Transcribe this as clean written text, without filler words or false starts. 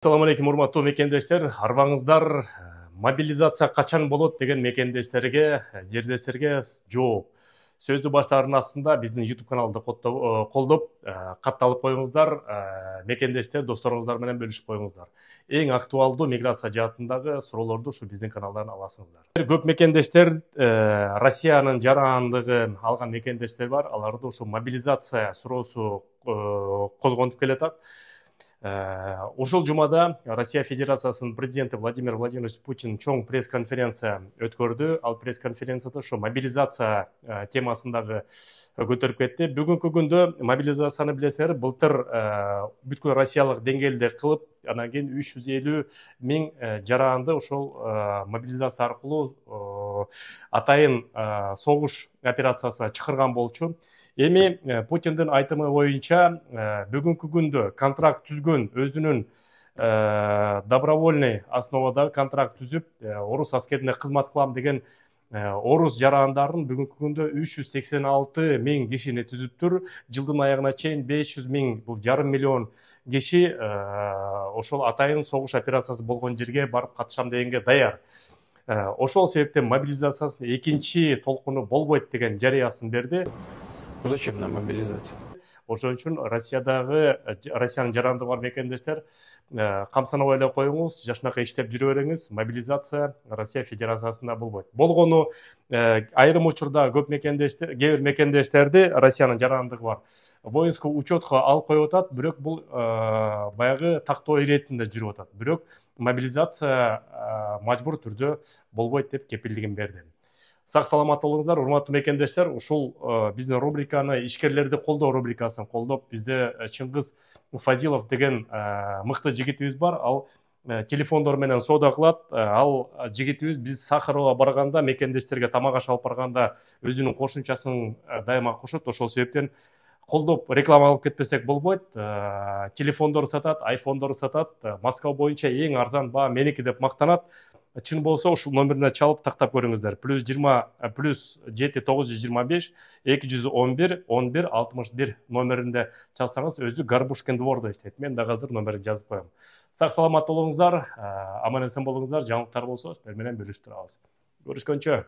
Assalamu алейкум, урматтуу мекендештер. Арбаңыздар мобилизация качан болот деген мекендештерге, жердештерге жооп. Сөздү баштаардын астында биздин YouTube каналды колдоп, катталып коюңуздар, мекендештер, досторуңуздар менен бөлүшүп коюңуздар. Эң актуалдуу миграция жаатындагы суроолорду ушу биздин каналдан аласыңыздар. Көп мекендештер Россиянын жарандыгын алган мекендештер бар. Аларды ушу мобилизация суроосу козгонуп келатат. Ушул жумада Россия Федерациясынын президенти Владимир Владимирович Путин чоң пресс-конференция өткөрдү. Ал пресс-конференцияда ушу мобилизация темасындагы көтөрүп кетти. Бүгүнкү күндө мобилизацияны билесиңер, былтыр бүткүл Россиялык деңгээлде кылып, анан кийин 350 миң жаранды ошол мобилизация аркылуу атайын согуш операциясына чакырган болчу. Эми Путиндин айтымы боюнча бүгүнкү күндө контракт түзгөн, өзүнүн добровольный основада контракт түзүп, орус аскерине кызмат кылам деген орус жарандарын бүгүнкү күндө 386 миң кишини түзүптүр. Жылдын аягына чейин 500 миң, бул жарым миллион киши ошол атайын согуш операциясы болгон жерге барып катышам дегенге даяр. Ошол себептен мобилизациясынын экинчи толкуну болбойт деген жарыясын берди. Зачем нам мобилизация? Ошон үчүн Россиянын жаранды бар мекендештер камсанып ойлоп коюңуз, жашынака иштеп жүрө бериңиз. Мобилизация Россия Федерациясында болбойт. Болгону айрым учурда кээ бир мекендештерди Россиянын жарандыгы бар воинский учетко алып коюп атат, бирок бул баягы тактоо иретинде жүрүп атат. Бирок мобилизация мажбур түрдө болбойт деп кепилдигин берди. Сак саламат болуңуздар, урматтуу мекендештер. Ушул биздин рубриканы, ишкерлерди колдоо рубрикасын колдоп, бизде Чыңгыз Фазилов деген мыкты жигитибиз бар. Ал телефондор менен соода кылат. Ал жигитибиз биз Сахарова барганда, мекендештерге тамак аш алып барганда өзүнүн кошумчасын дайыма кошот. Ошол себептен колдоп реклама алып кетпесек болбойт. Телефондор сатат, айфондор сатат. Москва боюнча эң арзан баа меники деп мактанат. Чын болсо ушул номерине чалып тактап көрүңүздөр. +7 925 211 11 61 номеринде чалсаңыз өзү Горбушкин двордо иштейт. Мен да азыр номерин жазып коем. Сак саламат болуңуздар, аман эсен болуңуздар. Жаңылыктар болсо сиздер менен бөлүшүп турабыз. Көрүшкөнчө.